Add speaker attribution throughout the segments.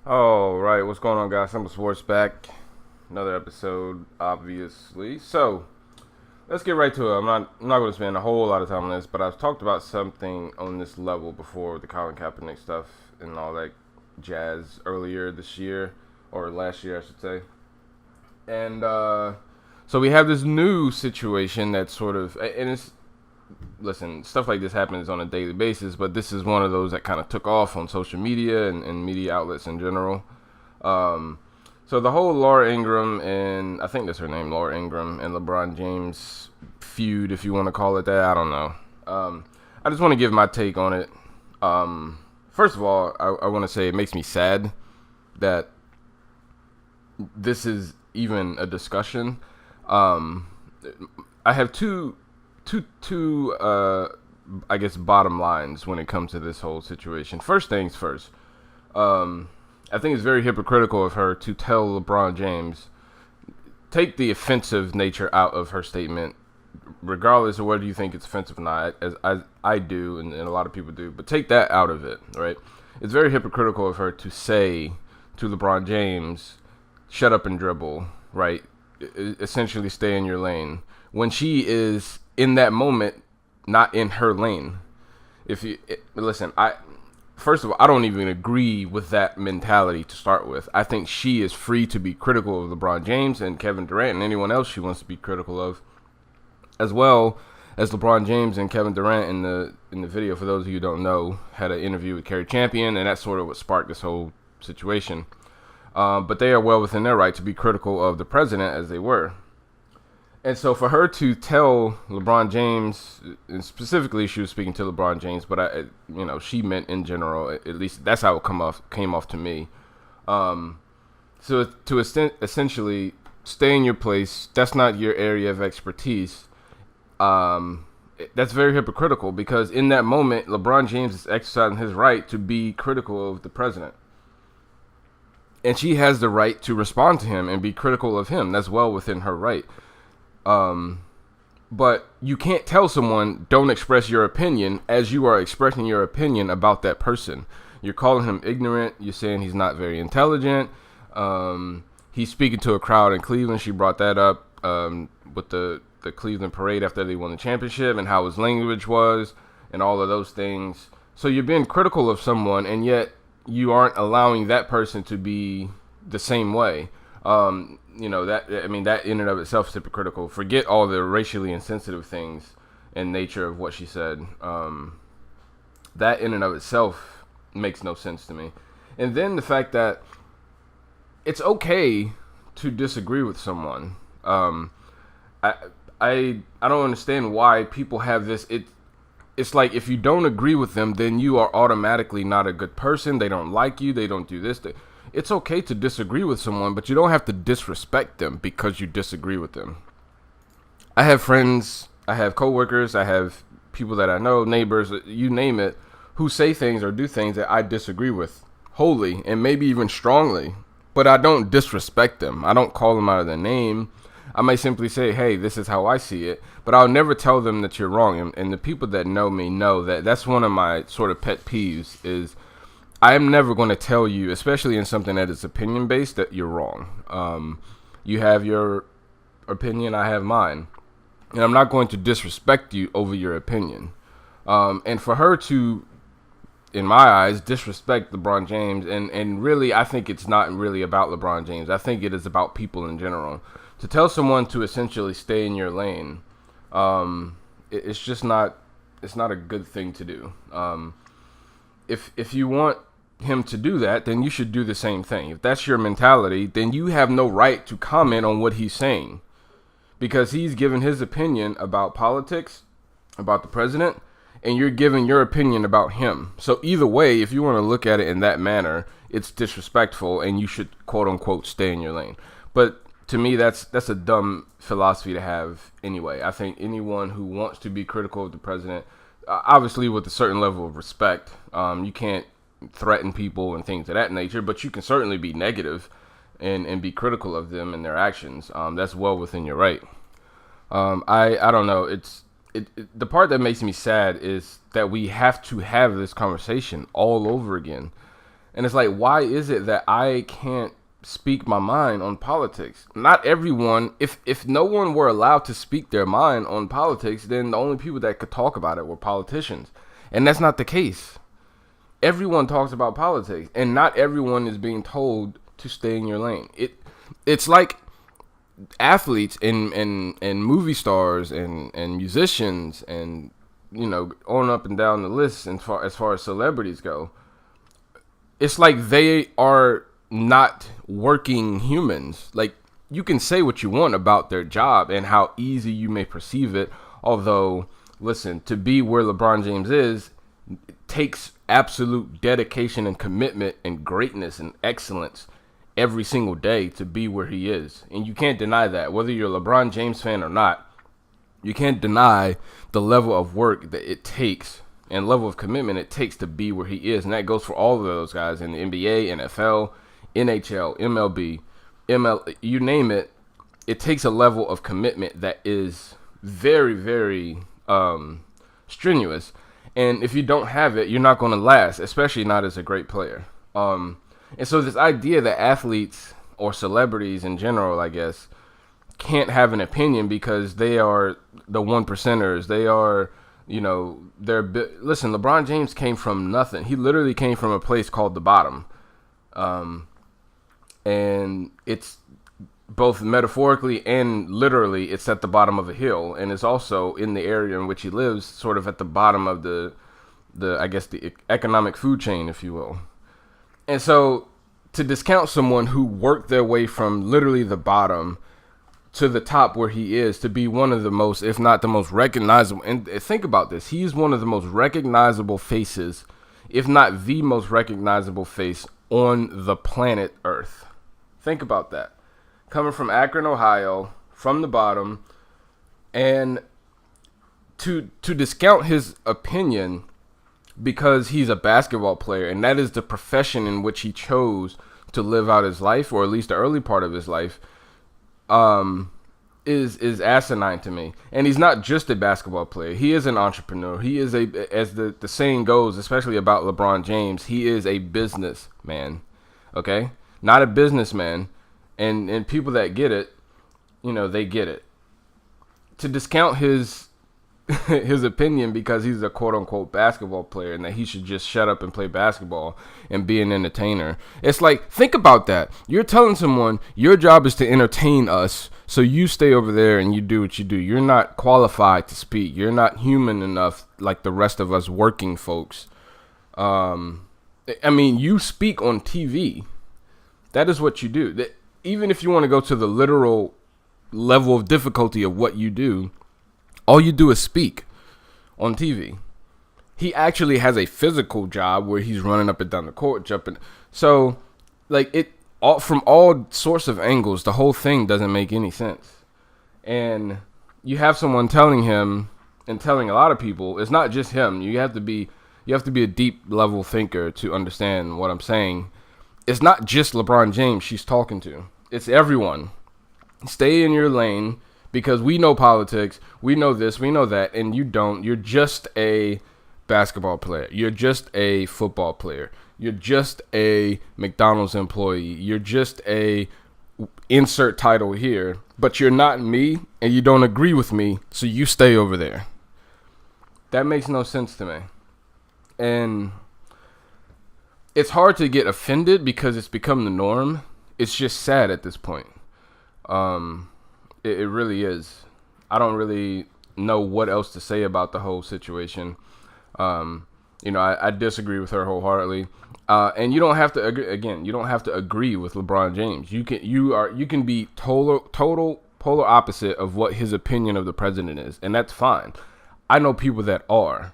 Speaker 1: All right, what's going on, guys? Simple Sports back. Another episode, obviously. So let's get right to it. I'm not going to spend a whole lot of time on this, but I've talked about something on this level before, the Colin Kaepernick stuff and all that jazz earlier this year, or last year, I should say. And so we have this new situation that's sort of, and it's, listen, stuff like this happens on a daily basis, but this is one of those that kind of took off on social media and media outlets in general. Um, so the whole Laura Ingraham and I think that's her name, Laura Ingraham and LeBron James feud, if you want to call it that, I don't know. I just want to give my take on it. First of all, I want to say it makes me sad that this is even a discussion. I have two I guess bottom lines when it comes to this whole situation. First things first. I think it's very hypocritical of her to tell LeBron James, take the offensive nature out of her statement, regardless of whether you think it's offensive or not, as I do and a lot of people do, but take that out of it, right? It's very hypocritical of her to say to LeBron James, shut up and dribble, right? Essentially stay in your lane, when she is in that moment not in her lane. Listen, first of all, I don't even agree with that mentality to start with. I think she is free to be critical of LeBron James and Kevin Durant and anyone else she wants to be critical of, as well as LeBron James and Kevin Durant in the video. For those of you who don't know, had an interview with Kerry Champion, and that's sort of what sparked this whole situation. But they are well within their right to be critical of the president, as they were. And so for her to tell LeBron James, and specifically she was speaking to LeBron James, but she meant in general, at least that's how it came off to me. So to essentially stay in your place, that's not your area of expertise. That's very hypocritical, because in that moment, LeBron James is exercising his right to be critical of the president. And she has the right to respond to him and be critical of him. That's well within her right. But you can't tell someone, don't express your opinion, as you are expressing your opinion about that person. You're calling him ignorant. You're saying he's not very intelligent. He's speaking to a crowd in Cleveland. She brought that up with the Cleveland parade after they won the championship, and how his language was and all of those things. So you're being critical of someone, and yet you aren't allowing that person to be the same way. That in and of itself is hypocritical. Forget all the racially insensitive things and nature of what she said. That in and of itself makes no sense to me. And then the fact that it's okay to disagree with someone. I don't understand why people have this. It's like, if you don't agree with them, then you are automatically not a good person. They don't like you. They don't do this. It's okay to disagree with someone, but you don't have to disrespect them because you disagree with them. I have friends, I have coworkers, I have people that I know, neighbors, you name it, who say things or do things that I disagree with wholly and maybe even strongly, but I don't disrespect them. I don't call them out of their name. I may simply say, hey, this is how I see it, but I'll never tell them that you're wrong. And the people that know me know that that's one of my sort of pet peeves is, I am never going to tell you, especially in something that is opinion-based, that you're wrong. You have your opinion, I have mine. And I'm not going to disrespect you over your opinion. And for her to, in my eyes, disrespect LeBron James, and really, I think it's not really about LeBron James. I think it is about people in general. To tell someone to essentially stay in your lane, it's just not, it's not a good thing to do. If you want him to do that, then you should do the same thing. If that's your mentality, then you have no right to comment on what he's saying, because he's given his opinion about politics, about the president, and you're giving your opinion about him. So either way, if you want to look at it in that manner, it's disrespectful, and you should, quote unquote, stay in your lane. But to me, that's a dumb philosophy to have anyway. I think anyone who wants to be critical of the president, obviously with a certain level of respect, you can't threaten people and things of that nature, but you can certainly be negative and be critical of them and their actions. That's well within your right. I don't know. The part that makes me sad is that we have to have this conversation all over again. And it's like, why is it that I can't speak my mind on politics? Not everyone, if no one were allowed to speak their mind on politics, then the only people that could talk about it were politicians. And that's not the case. Everyone talks about politics, and not everyone is being told to stay in your lane. It's like athletes and movie stars and musicians and, you know, on up and down the list, and as far as celebrities go. It's like they are not working humans. Like, you can say what you want about their job and how easy you may perceive it. Although, listen, to be where LeBron James is, it takes absolute dedication and commitment and greatness and excellence every single day to be where he is. And you can't deny that. Whether you're a LeBron James fan or not, you can't deny the level of work that it takes and level of commitment it takes to be where he is. And that goes for all of those guys in the NBA, NFL, NHL, MLB, you name it. It takes a level of commitment that is very, very strenuous. And if you don't have it, you're not going to last, especially not as a great player. And so this idea that athletes or celebrities in general, I guess, can't have an opinion because they are the one percenters. They are, you know, listen, LeBron James came from nothing. He literally came from a place called the bottom. And it's both metaphorically and literally, it's at the bottom of a hill. And it's also in the area in which he lives, sort of at the bottom of the I guess, the economic food chain, if you will. And so to discount someone who worked their way from literally the bottom to the top where he is, to be one of the most, if not the most recognizable, and think about this, he's one of the most recognizable faces, if not the most recognizable face on the planet Earth. Think about that. Coming from Akron, Ohio, from the bottom, and to discount his opinion because he's a basketball player, and that is the profession in which he chose to live out his life, or at least the early part of his life, is asinine to me. And he's not just a basketball player. He is an entrepreneur. He is as the saying goes, especially about LeBron James, he is a businessman. Okay? Not a businessman. And people that get it, you know, they get it. To discount his opinion because he's a quote-unquote basketball player and that he should just shut up and play basketball and be an entertainer. It's like, think about that. You're telling someone your job is to entertain us, so you stay over there and you do what you do. You're not qualified to speak. You're not human enough like the rest of us working folks. I mean, you speak on TV. That is what you do. Even if you want to go to the literal level of difficulty of what you do, all you do is speak on TV. He actually has a physical job where he's running up and down the court, jumping. So, like, from all sorts of angles, the whole thing doesn't make any sense. And you have someone telling him and telling a lot of people, it's not just him. You have to be a deep level thinker to understand what I'm saying. It's not just LeBron James she's talking to. It's everyone. Stay in your lane. Because we know politics, we know this, we know that, and you don't. You're just a basketball player. You're just a football player. You're just a McDonald's employee. You're just a insert title here. But you're not me, and you don't agree with me, so you stay over there. That makes no sense to me. And it's hard to get offended because it's become the norm. It's just sad at this point. It really is. I don't really know what else to say about the whole situation. You know, I disagree with her wholeheartedly. And you don't have to agree. Again, you don't have to agree with LeBron James. You can be total polar opposite of what his opinion of the president is, and that's fine. I know people that are,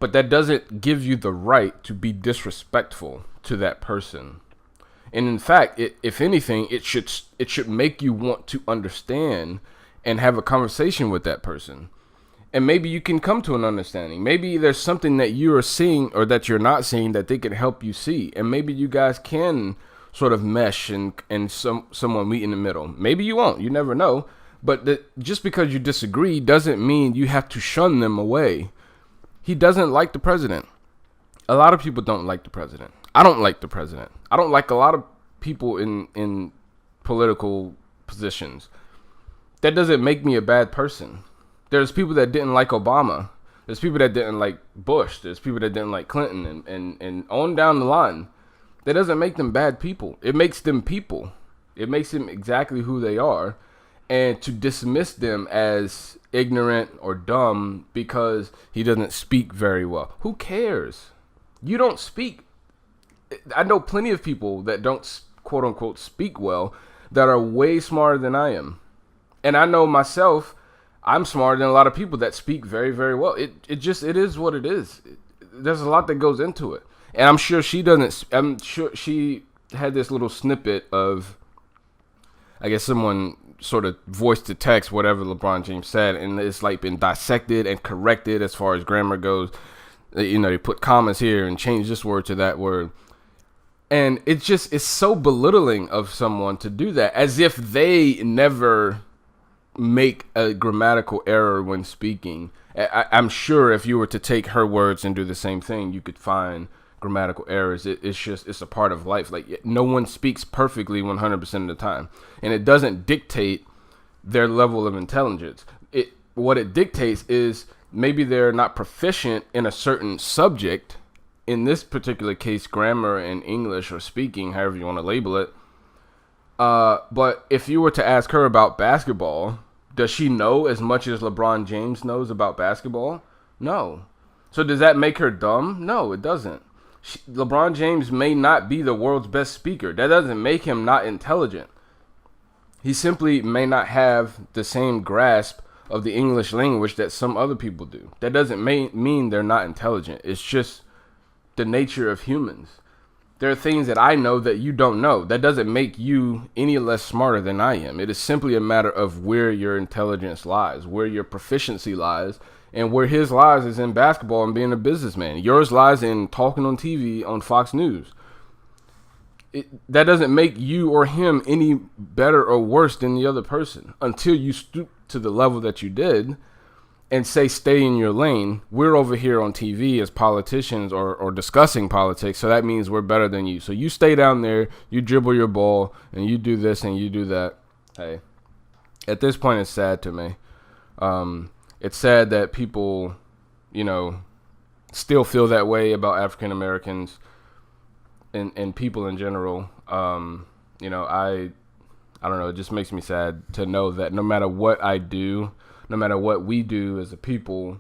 Speaker 1: but that doesn't give you the right to be disrespectful to that person. And in fact, if anything, it should make you want to understand and have a conversation with that person. And maybe you can come to an understanding. Maybe there's something that you are seeing or that you're not seeing that they can help you see. And maybe you guys can sort of mesh and someone meet in the middle. Maybe you won't. You never know. But just because you disagree doesn't mean you have to shun them away. He doesn't like the president. A lot of people don't like the president. I don't like the president. I don't like a lot of people in political positions. That doesn't make me a bad person. There's people that didn't like Obama. There's people that didn't like Bush. There's people that didn't like Clinton and on down the line. That doesn't make them bad people. It makes them people. It makes them exactly who they are. And to dismiss them as ignorant or dumb because he doesn't speak very well. Who cares? You don't speak. I know plenty of people that don't, quote unquote, speak well that are way smarter than I am. And I know myself, I'm smarter than a lot of people that speak very, very well. It is what it is. There's a lot that goes into it. And I'm sure she had this little snippet of, I guess someone sort of voiced to text whatever LeBron James said, and it's like been dissected and corrected as far as grammar goes. You know, they put commas here and change this word to that word. And it's so belittling of someone to do that, as if they never make a grammatical error when speaking. I'm sure if you were to take her words and do the same thing, you could find grammatical errors. It's a part of life. Like, no one speaks perfectly 100% of the time, and it doesn't dictate their level of intelligence. What it dictates is maybe they're not proficient in a certain subject. In this particular case, grammar and English or speaking, however you want to label it. But if you were to ask her about basketball, does she know as much as LeBron James knows about basketball? No. So does that make her dumb? No, it doesn't. LeBron James may not be the world's best speaker. That doesn't make him not intelligent. He simply may not have the same grasp of the English language that some other people do. That doesn't mean they're not intelligent. It's just the nature of humans. There are things that I know that you don't know. That doesn't make you any less smarter than I am. It is simply a matter of where your intelligence lies, where your proficiency lies, and where his lies is in basketball and being a businessman. Yours lies in talking on TV on Fox News. That doesn't make you or him any better or worse than the other person until you stoop to the level that you did and say, stay in your lane. We're over here on TV as politicians or discussing politics, so that means we're better than you. So you stay down there, you dribble your ball, and you do this and you do that. Hey, at this point, it's sad to me. It's sad that people, still feel that way about African Americans and people in general. I don't know. It just makes me sad to know that no matter what I do, no matter what we do as a people,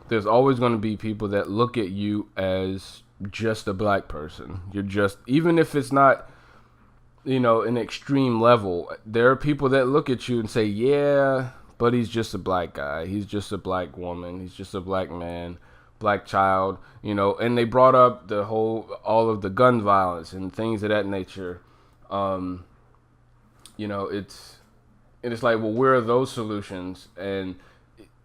Speaker 1: there's always going to be people that look at you as just a black person. You're just, even if it's not, an extreme level, there are people that look at you and say, yeah, but he's just a black guy. He's just a black woman. He's just a black man, black child, and they brought up all of the gun violence and things of that nature. It's like, well, where are those solutions? And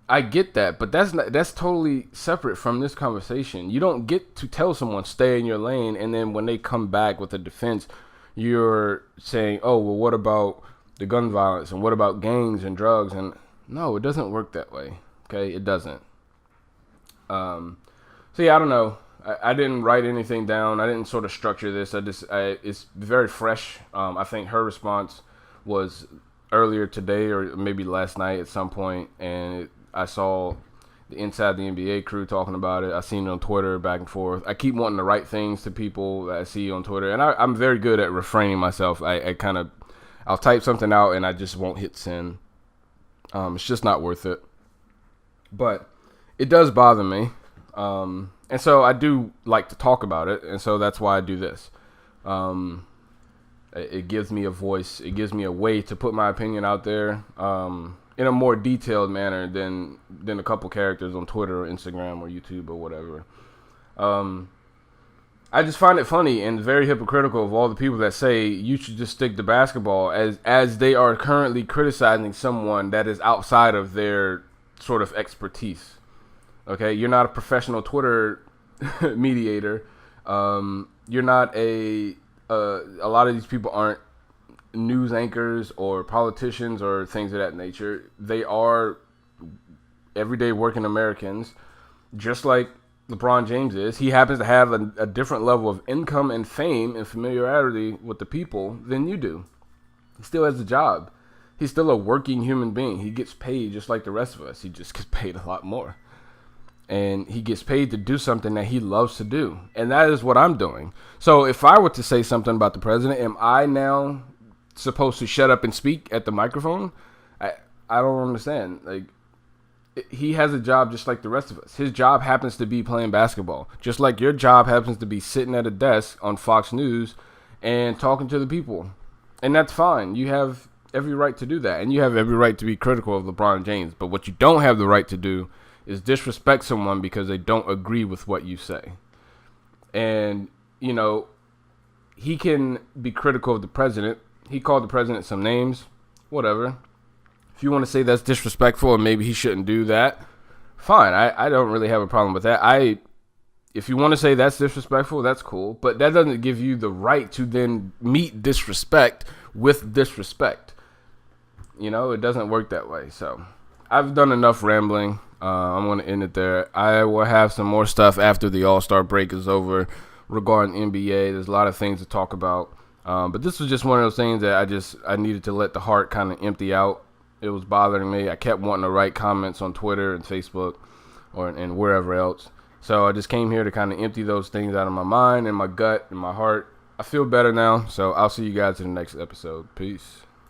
Speaker 1: I get that, but that's totally separate from this conversation. You don't get to tell someone stay in your lane, and then when they come back with a defense, you're saying, oh, well, what about the gun violence and what about gangs and drugs? And no, it doesn't work that way. Okay, it doesn't. So yeah, I don't know. I didn't write anything down. I didn't sort of structure this. It's very fresh. I think her response was earlier today or maybe last night at some point, and I saw the Inside the NBA crew talking about it. I seen it on Twitter back and forth. I keep wanting to write things to people that I see on Twitter, and I'm very good at refraining myself. I'll type something out and I just won't hit send. It's just not worth it. But it does bother me. And so I do like to talk about it, and so that's why I do this. It gives me a voice. It gives me a way to put my opinion out there in a more detailed manner than a couple characters on Twitter or Instagram or YouTube or whatever. I just find it funny and very hypocritical of all the people that say you should just stick to basketball as they are currently criticizing someone that is outside of their sort of expertise. Okay, you're not a professional Twitter mediator. You're not a lot of these people aren't news anchors or politicians or things of that nature. They are everyday working Americans, just like LeBron James is. He happens to have a different level of income and fame and familiarity with the people than you do. He still has a job. He's still a working human being. He gets paid just like the rest of us. He just gets paid a lot more. And he gets paid to do something that he loves to do. And that is what I'm doing. So if I were to say something about the president, am I now supposed to shut up and speak at the microphone? I don't understand. Like, he has a job just like the rest of us. His job happens to be playing basketball, just like your job happens to be sitting at a desk on Fox News and talking to the people. And that's fine. You have every right to do that. And you have every right to be critical of LeBron James. But what you don't have the right to do is disrespect someone because they don't agree with what you say. And, you know, he can be critical of the president. He called the president some names, whatever. If you want to say that's disrespectful and maybe he shouldn't do that, fine. I don't really have a problem with that. If you want to say that's disrespectful, that's cool. But that doesn't give you the right to then meet disrespect with disrespect. You know, it doesn't work that way. So I've done enough rambling. I'm going to end it there. I will have some more stuff after the All-Star break is over regarding NBA. There's a lot of things to talk about. But this was just one of those things that I needed to let the heart kind of empty out. It was bothering me. I kept wanting to write comments on Twitter and Facebook and wherever else. So I just came here to kind of empty those things out of my mind and my gut and my heart. I feel better now. So I'll see you guys in the next episode. Peace.